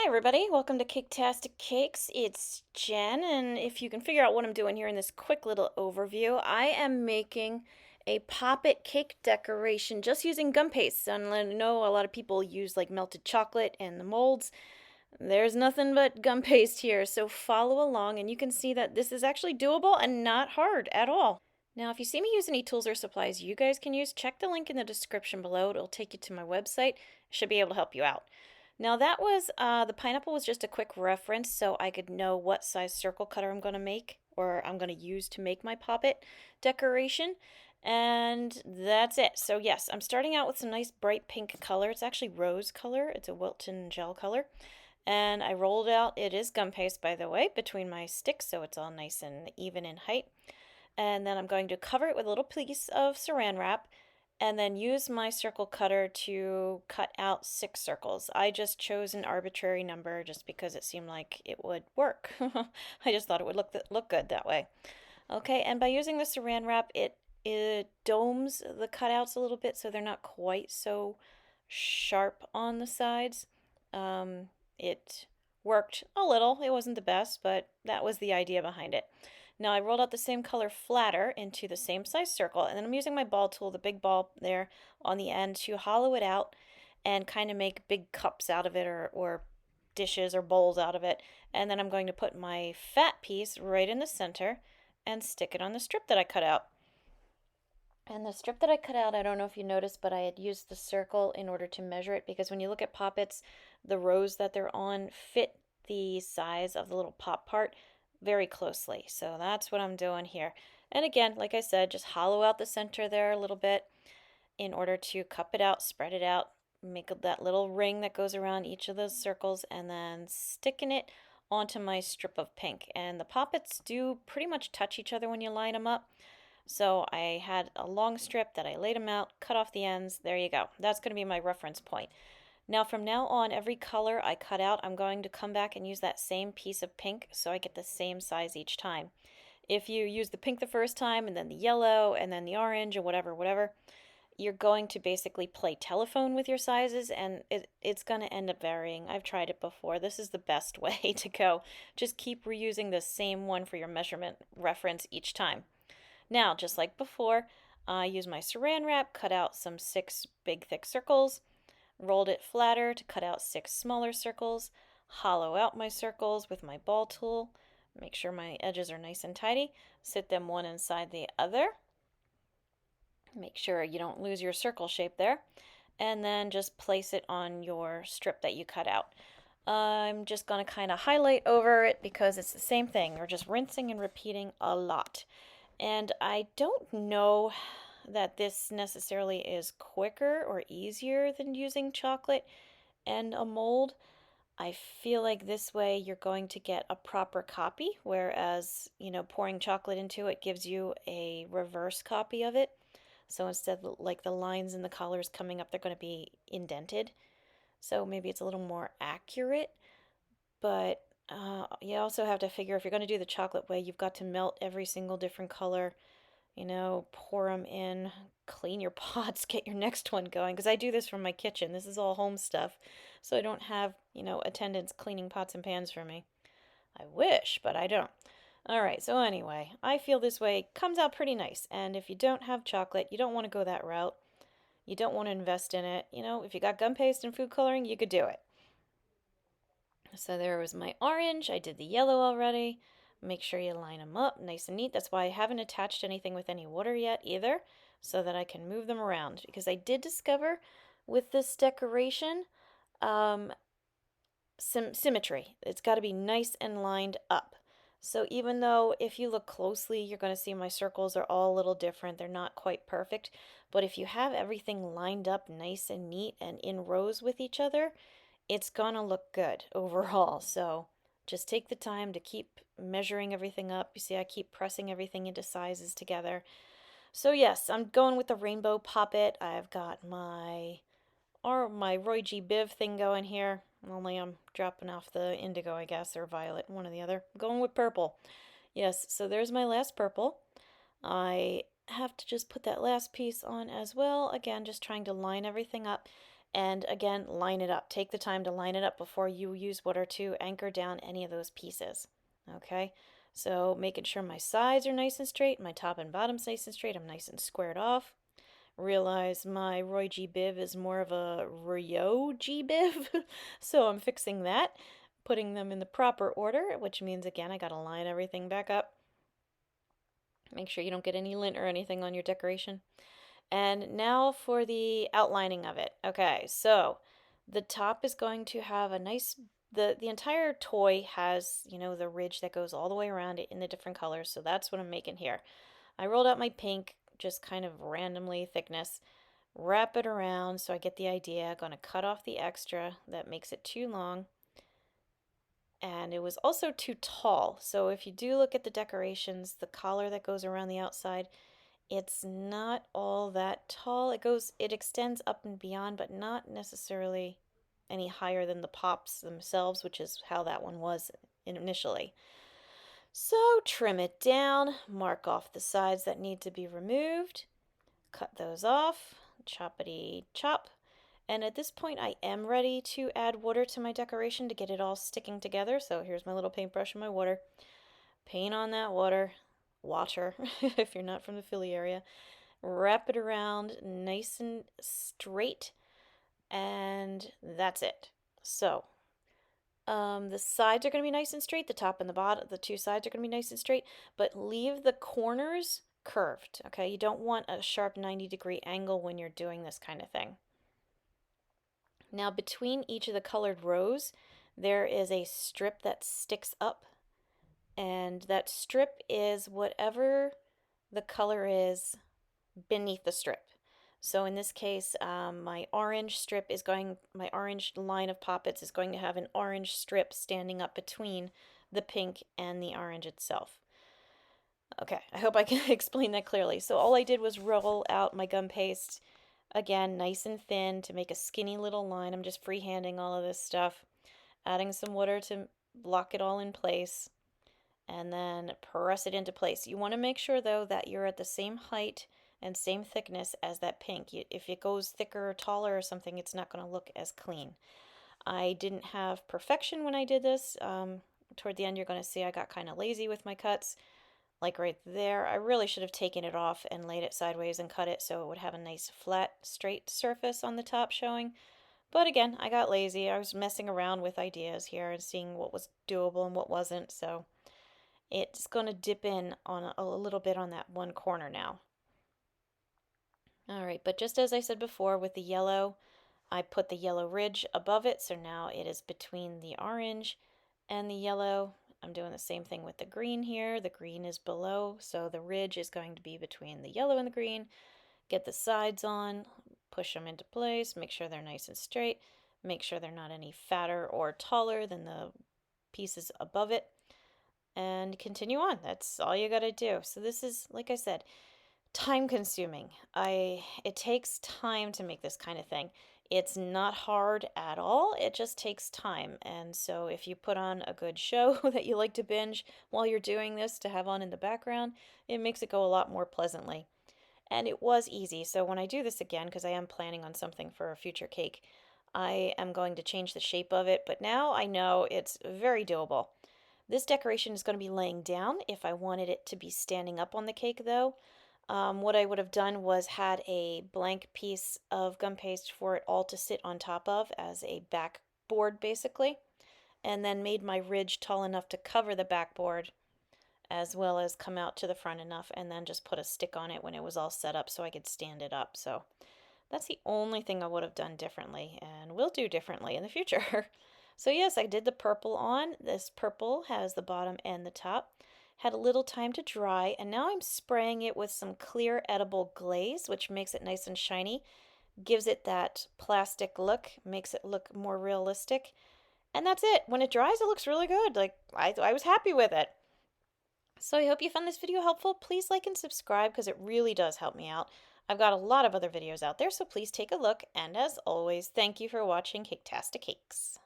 everybody, welcome to Caketastic Cakes. It's Jen, and if you can figure out what I'm doing here in this quick little overview, I am making a poppet cake decoration just using gum paste. And I know a lot of people use like melted chocolate in the molds. There's nothing but gum paste here, so follow along and you can see that this is actually doable and not hard at all. Now, if you see me use any tools or supplies you guys can use, check the link in the description below. It'll take you to my website. It should be able to help you out. Now that was, the pineapple was just a quick reference so I could know what size circle cutter I'm going to make or I'm going to use to make my poppet decoration. And that's it. So yes, I'm starting out with some nice bright pink color. It's actually rose color. It's a Wilton gel color. And I rolled out, it is gum paste by the way, between my sticks so it's all nice and even in height. And then I'm going to cover it with a little piece of saran wrap and then use my circle cutter to cut out 6 circles. I just chose an arbitrary number just because it seemed like it would work. I just thought it would look good that way. Okay, and by using the saran wrap, it domes the cutouts a little bit so they're not quite so sharp on the sides. It worked a little. It wasn't the best, but that was the idea behind it. Now I rolled out the same color flatter into the same size circle, and then I'm using my ball tool, the big ball there on the end, to hollow it out and kind of make big cups out of it or dishes or bowls out of it. And then I'm going to put my fat piece right in the center and stick it on the strip that I cut out. And the strip that I cut out, I don't know if you noticed, but I had used the circle in order to measure it because when you look at poppets, the rows that they're on fit the size of the little pop part very closely. So that's what I'm doing here. And again, like I said, just hollow out the center there a little bit in order to cup it out, spread it out, make that little ring that goes around each of those circles, and then sticking it onto my strip of pink. And the poppets do pretty much touch each other when you line them up. So I had a long strip that I laid them out, cut off the ends. There you go. That's going to be my reference point. Now from now on, every color I cut out, I'm going to come back and use that same piece of pink so I get the same size each time. If you use the pink the first time and then the yellow and then the orange or whatever, you're going to basically play telephone with your sizes and it's going to end up varying. I've tried it before. This is the best way to go. Just keep reusing the same one for your measurement reference each time. Now, just like before, I used my saran wrap, cut out some 6 big thick circles, rolled it flatter to cut out 6 smaller circles, hollow out my circles with my ball tool, make sure my edges are nice and tidy, sit them one inside the other, make sure you don't lose your circle shape there, and then just place it on your strip that you cut out. I'm just going to kind of highlight over it because it's the same thing. We're just rinsing and repeating a lot. And I don't know that this necessarily is quicker or easier than using chocolate and a mold. I feel like this way you're going to get a proper copy, whereas, pouring chocolate into it gives you a reverse copy of it. So instead, like the lines and the colors coming up, they're going to be indented. So maybe it's a little more accurate, but you also have to figure if you're going to do the chocolate way, you've got to melt every single different color, pour them in, clean your pots, get your next one going. Because I do this from my kitchen. This is all home stuff. So I don't have, attendants cleaning pots and pans for me. I wish, but I don't. All right, so anyway, I feel this way comes out pretty nice. And if you don't have chocolate, you don't want to go that route. You don't want to invest in it. If you got gum paste and food coloring, you could do it. So there was my orange. I did the yellow already. Make sure you line them up nice and neat. That's why I haven't attached anything with any water yet either, so that I can move them around. Because I did discover with this decoration some symmetry. It's got to be nice and lined up. So even though if you look closely, you're going to see my circles are all a little different. They're not quite perfect. But if you have everything lined up nice and neat and in rows with each other, it's gonna look good overall. So just take the time to keep measuring everything up. You see, I keep pressing everything into sizes together. So yes, I'm going with the rainbow poppet. I've got my Roy G. Biv thing going here. Only I'm dropping off the indigo, I guess, or violet, one or the other. I'm going with purple. Yes, so there's my last purple. I have to just put that last piece on as well. Again, just trying to line everything up. And again, line it up. Take the time to line it up before you use water to anchor down any of those pieces. Okay, so making sure my sides are nice and straight, my top and bottom's nice and straight, I'm nice and squared off. Realize my Roy G. Biv is more of a Rio G. Biv, so I'm fixing that, putting them in the proper order, which means again I gotta line everything back up. Make sure you don't get any lint or anything on your decoration. And now for the outlining of it. Okay, so the top is going to have a nice, the entire toy has, you know, the ridge that goes all the way around it in the different colors. So that's what I'm making here. I rolled out my pink, just kind of randomly thickness, wrap it around so I get the idea. I'm gonna cut off the extra that makes it too long. And it was also too tall. So if you do look at the decorations, the collar that goes around the outside, it's not all that tall. It extends up and beyond, but not necessarily any higher than the pops themselves, which is how that one was initially. So trim it down, mark off the sides that need to be removed, cut those off, choppity chop. And at this point, I am ready to add water to my decoration to get it all sticking together. So here's my little paintbrush and my water. Paint on that water, if you're not from the Philly area. Wrap it around nice and straight, and that's it. So, the sides are going to be nice and straight. The top and the bottom, the two sides are going to be nice and straight, but leave the corners curved, okay? You don't want a sharp 90-degree angle when you're doing this kind of thing. Now, between each of the colored rows, there is a strip that sticks up, and that strip is whatever the color is beneath the strip. So in this case, my orange line of poppets is going to have an orange strip standing up between the pink and the orange itself. Okay, I hope I can explain that clearly. So all I did was roll out my gum paste, again, nice and thin to make a skinny little line. I'm just freehanding all of this stuff, adding some water to lock it all in place, and then press it into place. You want to make sure, though, that you're at the same height and same thickness as that pink. If it goes thicker or taller or something, it's not going to look as clean. I didn't have perfection when I did this. Toward the end, you're going to see I got kind of lazy with my cuts. Like right there, I really should have taken it off and laid it sideways and cut it so it would have a nice flat, straight surface on the top showing. But again, I got lazy. I was messing around with ideas here and seeing what was doable and what wasn't. So it's going to dip in on a little bit on that one corner now. All right, but just as I said before with the yellow, I put the yellow ridge above it, so now it is between the orange and the yellow. I'm doing the same thing with the green here. The green is below, so the ridge is going to be between the yellow and the green. Get the sides on, push them into place, make sure they're nice and straight, make sure they're not any fatter or taller than the pieces above it, and continue on. That's all you got to do. So this is, like I said, time consuming. It takes time to make this kind of thing. It's not hard at all. It just takes time. And so if you put on a good show that you like to binge while you're doing this to have on in the background, it makes it go a lot more pleasantly. And it was easy. So when I do this again, because I am planning on something for a future cake, I am going to change the shape of it, but now I know it's very doable. This decoration is going to be laying down. If I wanted it to be standing up on the cake though, what I would have done was had a blank piece of gum paste for it all to sit on top of as a backboard basically, and then made my ridge tall enough to cover the backboard as well as come out to the front enough, and then just put a stick on it when it was all set up so I could stand it up. So that's the only thing I would have done differently and will do differently in the future. So yes, I did the purple on. This purple has the bottom and the top. Had a little time to dry, and now I'm spraying it with some clear edible glaze, which makes it nice and shiny, gives it that plastic look, makes it look more realistic. And that's it. When it dries, it looks really good. Like, I was happy with it. So I hope you found this video helpful. Please like and subscribe because it really does help me out. I've got a lot of other videos out there, so please take a look. And as always, thank you for watching Caketastic Cakes.